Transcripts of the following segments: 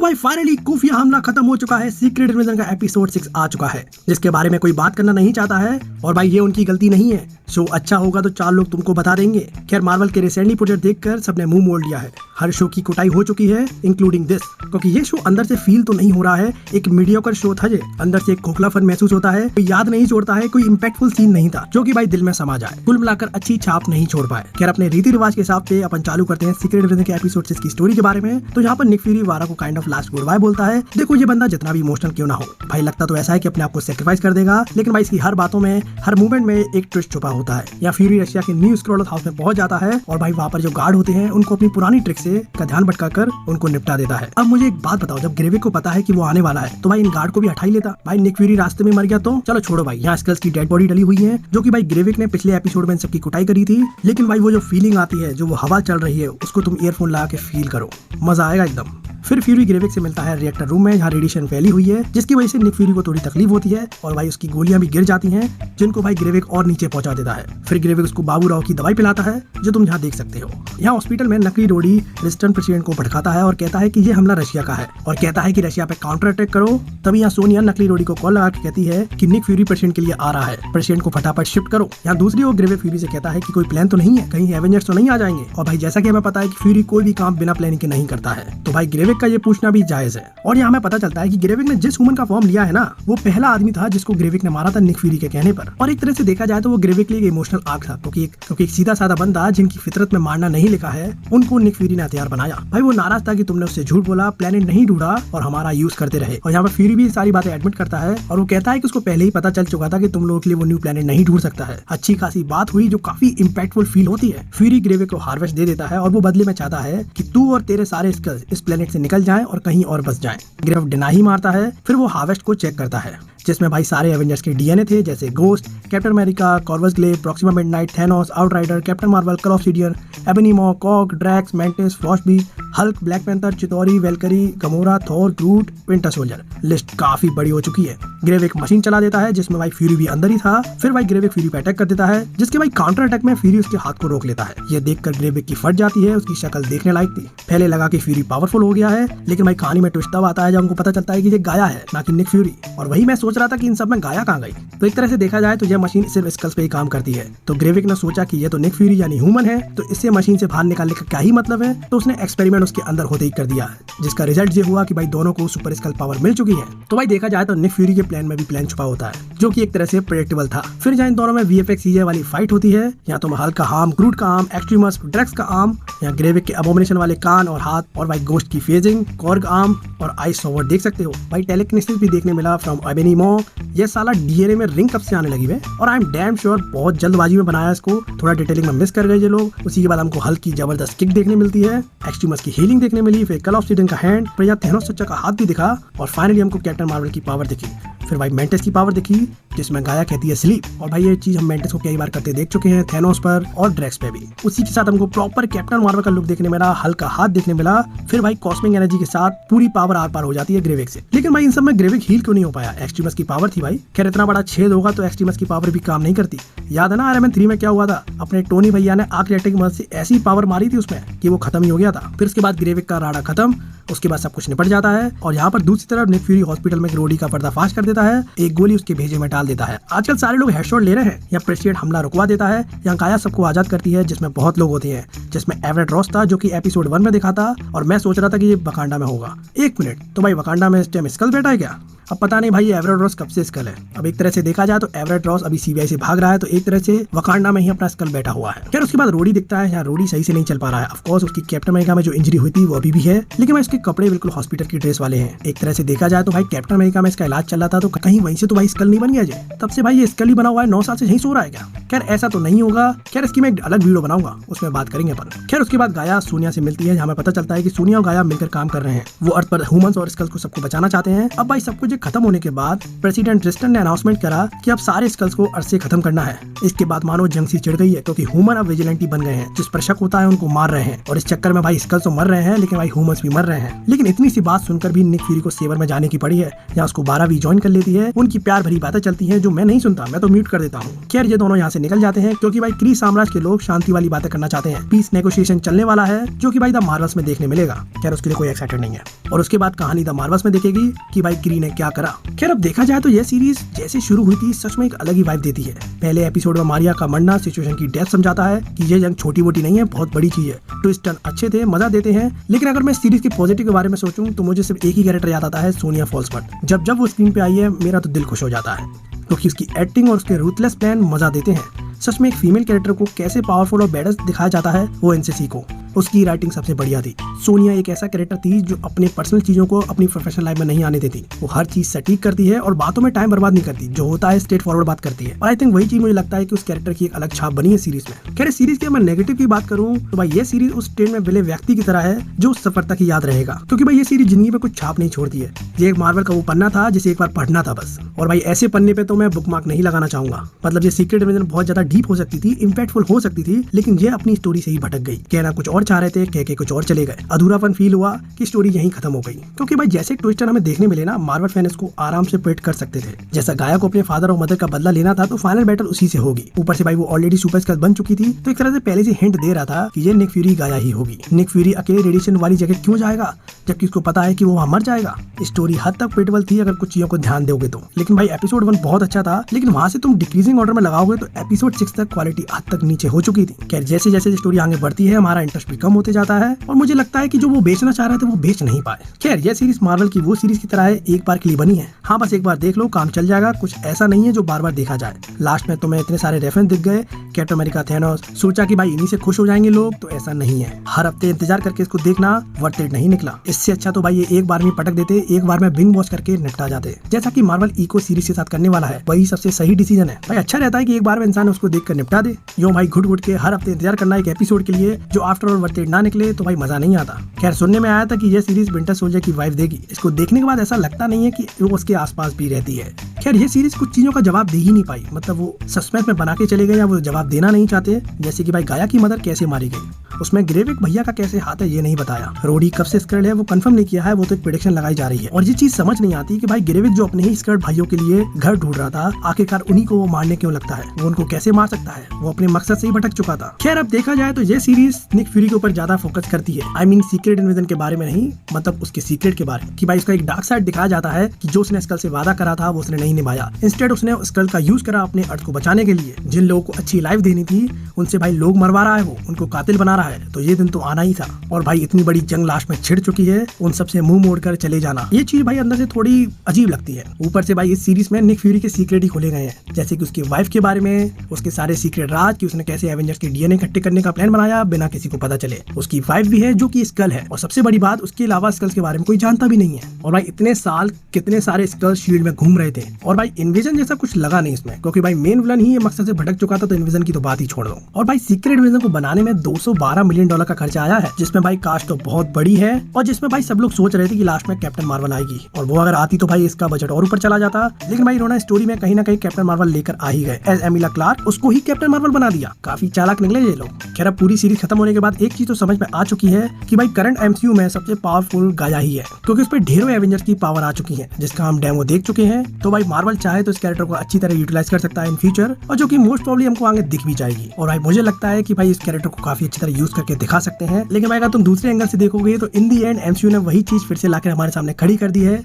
भाई फाइनली खुफिया हमला खत्म हो चुका है। सीक्रेट इन्वेजन का एपिसोड 6 आ चुका है, जिसके बारे में कोई बात करना नहीं चाहता है। और भाई ये उनकी गलती नहीं है। शो अच्छा होगा तो 4 लोग तुमको बता देंगे। खैर मार्वल के रिसेंटली प्रोजेक्ट देखकर सबने मुंह मोड़ लिया है। हर शो की कुटाई हो चुकी है, इंक्लूडिंग दिस, क्योंकि ये शो अंदर से फील तो नहीं हो रहा है। एक मीडियोकर शो था, अंदर से एक खोखलापन महसूस होता है। कोई याद नहीं छोड़ता है, कोई इम्पैक्टफुल सीन नहीं था जो कि भाई दिल में समा जाए। कुल मिलाकर अच्छी छाप नहीं छोड़ पाए। खैर अपने रीति रिवाज के हिसाब से अपन चालू करते हैं सीक्रेट इन्वेजन के एपिसोड 6 की स्टोरी के बारे में। तो यहाँ पर निक फ्यूरी वारा को kind of last goodbye बोलता है। देखो ये बंदा जितना भी इमोशनल क्यों ना हो, भाई लगता तो ऐसा है कि अपने आप को सेक्रीफाइस कर देगा, लेकिन भाई इसकी हर बातों में, हर मूवमेंट में एक ट्विस्ट छुपा होता है। या फ्यूरी रशिया के न्यू स्क्रॉलर हाउस में पहुंच जाता है और भाई वहाँ पर जो गार्ड होते हैं उनको अपनी पुरानी ट्रिक से का ध्यान भटकाकर उनको निपटा देता है। अब मुझे एक बात बताओ, जब ग्रेविक को पता है कि वो आने वाला है तो भाई इन गार्ड को भी हटा ही लेता। भाई निक फ्यूरी रास्ते में मर गया तो चलो छोड़ो भाई, यहाँ स्कल्स की डेड बॉडी डली हुई है, जो कि भाई ग्रेविक ने पिछले एपिसोड में सबकी कुटाई करी थी। लेकिन भाई वो जो फीलिंग आती है, जो वो हवा चल रही है, उसको तुम ईयरफोन लगा के फील करो, मजा आएगा एकदम। फिर फ्यूरी ग्रेविक से मिलता है रिएक्टर रूम में, जहाँ रेडिएशन फैली हुई है, जिसकी वजह से निक फ्यूरी को थोड़ी तकलीफ होती है और भाई उसकी गोलियां भी गिर जाती हैं, जिनको भाई ग्रेविक और नीचे पहुंचा देता है। फिर ग्रेविक उसको बाबू राव की दवाई पिलाता है, जो तुम यहाँ देख सकते हो। यहाँ हॉस्पिटल में नकली रोडी रेजिस्टेंट प्रेसिडेंट को भड़काता है और कहता है कि ये हमला रशिया का है और कहता है कि रशिया पे काउंटर अटैक करो। तभी यहाँ सोनिया नकली रोडी को कॉल लगा के कहती है कि निक फ्यूरी प्रेसिडेंट के लिए आ रहा है, प्रेसिडेंट को फटाफट शिफ्ट करो। यहाँ दूसरी ओर ग्रेविक फ्यूरी से कहता है कि कोई प्लान तो नहीं है, कहीं एवेंजर्स तो नहीं आ जाएंगे। और भाई जैसा कि हमें पता है कि फ्यूरी कोई भी काम बिना प्लानिंग के नहीं करता है, तो भाई ग्रेविक का ये पूछना भी जायज है। और यहाँ हमें पता चलता है कि ग्रेविक ने जिस ह्यूमन का फॉर्म लिया है ना, वो पहला आदमी था जिसको ग्रेविक ने मारा था निक फ्यूरी के कहने पर। और एक तरह से देखा जाए तो वो ग्रेविक के लिए इमोशनल आर्क था, क्योंकि एक सीधा साधा बंदा जिनकी फितरत में मारना नहीं लिखा है, उनको निक फ्यूरी ने हथियार बनाया। भाई वो नाराज था कि तुमने उससे झूठ बोला, प्लेनेट नहीं ढूंढा और हमारा यूज करते रहे। और यहाँ पर फ्यूरी भी सारी बातें एडमिट करता है और वो कहता है कि उसको पहले ही पता चल चुका था कि तुम लोगों के लिए वो न्यू प्लेनेट नहीं ढूंढ सकता है। अच्छी खासी बात हुई जो काफी इम्पैक्टफुल फील होती है। फ्यूरी ग्रेविक को हार्वेस्ट दे देता है और वो बदले में चाहता है कि तू और तेरे सारे स्कल्स इस प्लेनेट से निकल जाएं और कहीं और बस जाएं। ग्रेविक डिनाई मारता है। फिर वो हार्वेस्ट को चेक करता है, जिसमें भाई सारे एवेंजर्स के डीएनए थे, जैसे Ghost, Captain America, Corvus Glaive, Proxima Midnight, Thanos, Outrider, Captain Marvel, Cull Obsidian, Ebony Maw, Cog, Drax, Mantis, Frostbite, Hulk, Black Panther, Chitauri, Valkyrie, Gamora, Thor, Groot, Winter Soldier. List काफी बड़ी हो चुकी है। Gravik machine चला देता है, जिसमें भाई फ्यूरी भी अंदर ही था। फिर भाई ग्रेविक फ्यूरी पे अटैक कर देता है, जिसके भाई काउंटर अटैक में फ्यूरी उसके हाथ को रोक लेता है। ये देखकर ग्रेविक की फट जाती है, उसकी शक्ल देखने लायक थी। पहले लगा कि फ्यूरी पावरफुल हो गया है, लेकिन भाई कहानी में ट्विस्ट तब आता है जब हमको पता चलता है कि ये गाया है, ना कि निक फ्यूरी। और वही मैं सोच रहा था कि इन सब में गाया कहाँ गई। तो एक तरह से देखा जाए तो यह मशीन सिर्फ स्कल्स पे ही काम करती है। तो ग्रेविक ने सोचा कि ये तो निक फ्यूरी यानी ह्यूमन है, तो इससे मशीन से बाहर निकालने का क्या ही मतलब है। तो उसने एक्सपेरिमेंट उसके अंदर होते ही कर दिया, जिसका रिजल्ट ये हुआ कि भाई दोनों को सुपर स्कल पावर मिल चुकी है। तो भाई देखा जाए तो निक फ्यूरी के प्लान में भी प्लान छुपा होता है, जो कि एक तरह से प्रेडिक्टेबल था। फिर जहाँ इन दोनों में वीएफएक्स सीजे वाली फाइट होती है, यहाँ तो हल्क का आर्म, ग्रूट का आर्म, एक्सट्रीमस, ड्रैक्स का आर्म, यहाँ ग्रेविक के अबोमिनेशन वाले कान और हाथ, और भाई गोस्ट की फेजिंग, कॉर्ग आर्म और आइस सॉवर्ड देख सकते हो। भाई टेलीकिनेसिस भी देखने मिला फ्रॉम एबनी मॉ। ये साला डीएनए में रिंग कब से आने लगी है, और आई एम डैम श्योर बहुत जल्दबाजी में बनाया इसको, थोड़ा डिटेलिंग में मिस कर गए ये लोग। उसी के बाद हमको हल्क की जबरदस्त किक देखने मिलती है, एक्सट्रीमस की हीलिंग देखने मिली, फिर कल ऑफ सीडियन का हैंड, फिर यहाँ थैनोस सच्चा का हाथ भी दिखा, और फाइनली हमको कैप्टन मार्वल की पावर दिखी। फिर भाई मेंटिस की पावर दिखी, जिसमें गाया कहती है स्लीप। और भाई ये चीज हम मेंटिस को कई बार करते देख चुके हैं, थैनोस पर और ड्रैक्स पे भी। उसी के साथ हमको प्रॉपर कैप्टन मार्वल का लुक देखने मिला, हल्क का हाथ देखने मिला। फिर भाई कॉस्मिक एनर्जी के साथ पूरी पावर आर पार हो जाती है ग्रेविक से। लेकिन भाई इन सब में ग्रेविक हील क्यों नहीं हो पाया? एक्सट्रीमस की पावर थी भाई। खैर इतना बड़ा छेद होगा तो एक्सट्रीमस की पावर भी काम नहीं करती। याद है ना आयरन मैन 3 में क्या हुआ था? अपने टोनी भैया ने आर्क रिएक्टर की मदद से ऐसी पावर मारी थी उसमें कि वो खत्म ही हो गया था। फिर उसके बाद ग्रेविक का राडा खत्म, उसके बाद सब कुछ निपट जाता है। और यहाँ पर दूसरी तरफ निक फ्यूरी हॉस्पिटल में रोडी का पर्दाफाश कर देता है, एक गोली उसके भेजे में डाल देता है। आजकल सारे लोग हेडशॉट ले रहे हैं, या प्रेसिडेंट हमला रुकवा देता है, या गाया सबको आजाद करती है, जिसमें बहुत लोग होते हैं, जिसमें एवरेट रॉस था जो कि एपिसोड 1 में दिखा था। और मैं सोच रहा था कि ये वकांडा में होगा। एक मिनट, तो भाई वकांडा में इस टाइम स्कल बैठा है क्या? अब पता नहीं भाई एवरेट रॉस कब से स्कल है। अब एक तरह से देखा जाए तो एवरेट रॉस अभी सीबीआई से भाग रहा है, तो एक तरह से वकांडा में ही अपना स्कल बैठा हुआ है। फिर उसके बाद रोडी दिखता है, यहाँ रोडी सही से नहीं चल पा रहा है। ऑफ कोर्स उसकी कैप्टन अमेरिका में जो इंजरी हुई थी वो अभी भी है, लेकिन भाई उसके कपड़े बिल्कुल हॉस्पिटल की ड्रेस वाले हैं। एक तरह से देखा जाए तो भाई कैप्टन अमेरिका में इसका इलाज चल रहा था, तो कहीं वहीं से तो भाई स्कल नहीं बन गया जाए। तब से भाई ये स्कल ही बना हुआ है, 9 साल से यहीं सो रहा है क्या? खैर ऐसा तो नहीं होगा। खैर इसकी मैं एक अलग वीडियो बनाऊंगा, उसमें बात करेंगे अपन। खैर उसके बाद गाया सोनिया से मिलती है, जहाँ हमें पता चलता है कि सोनिया और गाया मिलकर काम कर रहे हैं। वो अर्थ पर ह्यूमंस और स्कल्स को सबको बचाना चाहते हैं। अब भाई सब कुछ खत्म होने के बाद प्रेसिडेंट ट्रिस्टन ने अनाउंसमेंट करा कि अब सारे स्कल्स को अर्थ से खत्म करना है। इसके बाद मानो जंग सी चिढ़ गई है, क्योंकि ह्यूमन अब विजिलेंटी बन गए हैं, जिस पर शक होता है उनको मार रहे हैं। और इस चक्कर में भाई स्कल्स तो मर रहे हैं, लेकिन भाई ह्यूमंस भी मर रहे हैं। हैं। लेकिन इतनी सी बात सुनकर भी निक फ्यूरी को सेवर में जाने की पड़ी है, जहाँ उसको 12 भी ज्वाइन कर लेती है। उनकी प्यार भरी बातें चलती हैं जो मैं नहीं सुनता, मैं तो म्यूट कर देता हूँ। खैर ये दोनों यहाँ से निकल जाते हैं क्योंकि भाई क्री साम्राज्य के लोग शांति वाली बातें करना चाहते हैं। पीस नेगोशिएशन चलने वाला है जो कि भाई द मार्वल्स में देखने मिलेगा। खैर उसके लिए कोई एक्साइटेड नहीं है। और उसके बाद कहानी द मार्वल्स में देखेगी कि भाई क्री ने क्या करा। खैर अब देखा जाए तो यह सीरीज जैसे शुरू हुई थी सच में एक अलग ही वाइब देती है। पहले एपिसोड में मारिया का मरना सिचुएशन की डेप्थ समझाता है कि ये जंग छोटी मोटी नहीं है, बहुत बड़ी चीज है। ट्विस्ट अच्छे थे, मजा देते हैं। लेकिन अगर मैं सीरीज के पॉजिटिव के बारे में सोचूं तो मुझे सिर्फ एक ही कैरेक्टर याद आता है, सोनिया फॉल्सवर्थ। जब वो स्क्रीन पे आई है मेरा तो दिल खुश हो जाता है क्योंकि उसकी एक्टिंग और उसके रूथलेस प्लान मजा देते हैं। सच में एक फीमेल कैरेक्टर को कैसे पावरफुल और बैडस दिखाया जाता है वो इनसे सीखो। उसकी राइटिंग सबसे बढ़िया थी। सोनिया एक ऐसा कैरेक्टर थी जो अपने पर्सनल चीजों को अपनी प्रोफेशनल लाइफ में नहीं आने देती। वो हर चीज सटीक करती है और बातों में टाइम बर्बाद नहीं करती, जो होता है स्ट्रेट फॉरवर्ड बात करती है। और आई थिंक वही चीज मुझे लगता है कि उस कैरेक्टर की एक अलग छाप बनी है सीरीज में। खैर सीरीज की मैं नेगेटिव की बात करूं तो भाई ये सीरीज उस ट्रेन में मिले व्यक्ति की तरह है जो उस सफलता की याद रहेगा, क्योंकि भाई ये सीरीज जिंदगी में कुछ छाप नहीं छोड़ती है। ये एक मार्वल का वो पन्ना था जिसे एक बार पढ़ना था बस। और भाई ऐसे पन्ने पे तो मैं बुकमार्क नहीं लगाना चाहूंगा। मतलब ये सीक्रेट डिवीजन बहुत ज्यादा डीप हो सकती थी, इंपैक्टफुल हो सकती थी, लेकिन ये अपनी स्टोरी से ही भटक गई। कहना कुछ और चाह रहे थे, कह के कुछ और चले गए। अधूरापन फील हुआ कि स्टोरी यहीं खत्म हो गई। क्योंकि भाई जैसे ट्विस्टर हमें देखने मिले ना, मार्वल फैंस को आराम से प्रेडिक्ट कर सकते थे। जैसा गाया को अपने फादर और मदर का बदला लेना था तो फाइनल बैटल उसी से होगी। ऊपर से भाई वो ऑलरेडी सुपरस्टार बन चुकी थी, तो एक तरह से पहले से हिंट दे रहा था कि ये निक फ्यूरी गाया ही होगी। निक फ्यूरी अकेले रेडिएशन वाली जगह क्यों जाएगा जबकि उसको पता है कि वो वहाँ मर जाएगा। स्टोरी हद तक प्रेडिक्टेबल थी अगर कुछ चीजों को ध्यान दोगे तो। लेकिन भाई एपिसोड 1 बहुत अच्छा था, लेकिन वहाँ से तुम डिक्रीजिंग ऑर्डर में लगाओगे तो एपिसोड 6 तक क्वालिटी हद तक नीचे हो चुकी थी। खैर जैसे जैसे स्टोरी आगे बढ़ती है हमारा इंटरेस्ट भी कम होते जाता है और मुझे लगता है कि जो वो बेचना चाह रहे थे वो बेच नहीं पाए। खैर यह सीरीज मार्वल की वो सीरीज की तरह है, एक बार के लिए बनी है। हाँ बस एक बार देख लो, काम चल जाएगा। कुछ ऐसा नहीं है जो बार बार देखा जाए। लास्ट में तुम्हें इतने सारे रेफरेंस दिख गए, कैप्टन अमेरिका, थैनोस, सोचा कि भाई इन्हीं से खुश हो जाएंगे लोग, तो ऐसा नहीं है। हर हफ्ते इंतजार करके इसको देखना वर्थ इट नहीं निकला। इससे अच्छा तो भाई ये एक बार में पटक देते, एक बार में बिंग वॉच करके निपटा जाते। जैसा कि मार्वल इको सीरीज के साथ करने वाला है, वही सबसे सही डिसीजन है। भाई अच्छा रहता है कि एक बार में इंसान उसको देख कर निपटा दे। यो भाई घुट घुट के हर हफ्ते इंतजार करना एक एपिसोड के लिए जो आफ्टर ऑल वर्थ इट ना निकले तो भाई मजा नहीं आता। खैर सुनने में आया था कि यह सीरीज विंटर सोल्जर की वाइफ देगी। इसको देखने के बाद ऐसा लगता नहीं है कि वो उसके आसपास भी रहती है। खैर ये सीरीज कुछ चीजों का जवाब दे ही नहीं पाई। मतलब वो सस्पेंस में बना के चले गए या वो जवाब देना नहीं चाहते। जैसे कि भाई गाया की मदर कैसे मारी गई, उसमें ग्रेविक भैया का कैसे हाथ है ये नहीं बताया। रोडी कब से स्कर्ड है वो कंफर्म नहीं किया है, वो तो एक प्रेडिक्शन लगाई जा रही है। और ये चीज समझ नहीं आती कि भाई ग्रेविक जो अपने ही स्कर्ड भाइयों के लिए घर ढूंढ रहा था, आखिरकार उन्हीं को वो मारने क्यों लगता है। वो उनको कैसे मार सकता है, वो अपने मकसद से ही भटक चुका था। खैर अब देखा जाए तो ये सीरीज निक फ्यूरी के ऊपर ज्यादा फोकस करती है। आई मीन सीक्रेट इन्वेजन के बारे में नहीं, मतलब उसके सीक्रेट के बारे में, कि भाई उसका एक डार्क साइड दिखाया जाता है कि जो उसने स्कल से वादा करा था वो उसने नहीं निभाया। इंस्टेड उसने स्कल का यूज करा अपने अर्थ को बचाने के लिए। जिन लोगों को अच्छी लाइफ देनी थी उनसे भाई लोग मरवा रहा है, वो उनको कातिल बना रहा है। तो ये दिन तो आना ही था। और भाई इतनी बड़ी जंग लास्ट में छिड़ चुकी है, उन सबसे मुंह मोड़कर चले जाना, ये चीज भाई अंदर से थोड़ी अजीब लगती है। ऊपर से भाई इस सीरीज में निक फ्यूरी के सीक्रेट ही खोले गए हैं, जैसे कि उसकी वाइफ के बारे में, उसके सारे सीक्रेट राज, कि उसने कैसे एवेंजर्स के डीएनए इकट्ठे करने का प्लान बनाया बिना किसी को पता चले। उसकी वाइफ भी है जो कि स्कल है, और सबसे बड़ी बात उसके अलावा स्कल्स के बारे में कोई जानता भी नहीं है। और भाई इतने साल कितने सारे स्कल्स शील्ड में घूम रहे थे, और भाई इन्विजन जैसा कुछ लगा नहीं इसमें, क्योंकि भाई मेन विलन ही ये मकसद से भटक चुका था, तो इन्विजन की तो बात ही छोड़ दो। और भाई सीक्रेट इन्विजन को बनाने में $212 मिलियन का खर्चा आया है, जिसमें भाई कास्ट तो बहुत बड़ी है, और जिसमें भाई सब लोग सोच रहे थे कि लास्ट में कैप्टन मार्वल आएगी, और वो अगर आती तो भाई इसका बजट और ऊपर चला जाता। लेकिन भाई इन्होंने स्टोरी में कहीं ना कहीं कैप्टन मार्वल लेकर आ ही गए। एज एमिला क्लार्क उसको ही कैप्टन मार्वल बना दिया। काफी चालाक निकले ये लोग। खैर अब पूरी सीरीज खत्म होने के बाद एक चीज तो समझ में आ चुकी है कि भाई करंट एमसीयू में सबसे पावरफुल गाया ही है, क्योंकि उस पर ढेरों एवेंजर्स की पावर आ चुकी है, जिसका हम डेमो देख चुके हैं। तो भाई मार्वल चाहे तो इस कैरेक्टर को अच्छी तरह यूटिलाइज कर सकता है इन फ्यूचर, और जो कि मोस्ट प्रॉब्ली हमको आगे दिख भी जाएगी। और भाई मुझे लगता है कि भाई इस कैरेक्टर को काफी अच्छी तरह यूज करके दिखा सकते हैं। लेकिन भाई अगर तुम दूसरे एंगल से देखोगे तो इन दी एंड एमसीयू ने वही चीज फिर से लाकर हमारे सामने खड़ी कर दी है।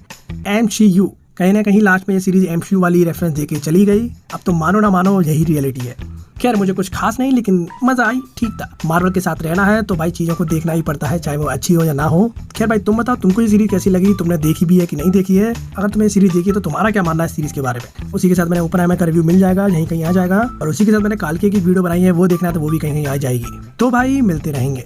एमसीयू कहीं ना कहीं लास्ट में ये सीरीज एमसीयू वाली रेफरेंस देके चली गई। अब तो मानो ना मानो यही रियलिटी है। खैर मुझे कुछ खास नहीं, लेकिन मजा आई, ठीक था। मार्वल के साथ रहना है तो भाई चीजों को देखना ही पड़ता है, चाहे वो अच्छी हो या ना हो। खैर भाई तुम बताओ तुमको ये सीरीज कैसी लगी, तुमने देखी भी है कि नहीं देखी है। अगर तुमने सीरीज देखी है तो तुम्हारा क्या मानना है सीरीज के बारे में। उसी के साथ मैंने ओपन का रिव्यू मिल जाएगा, यहीं कहीं आ जाएगा। और उसी के साथ मैंने काल्के की वीडियो बनाई है, वो देखना है तो वो भी कहीं आ जाएगी। तो भाई मिलते रहेंगे।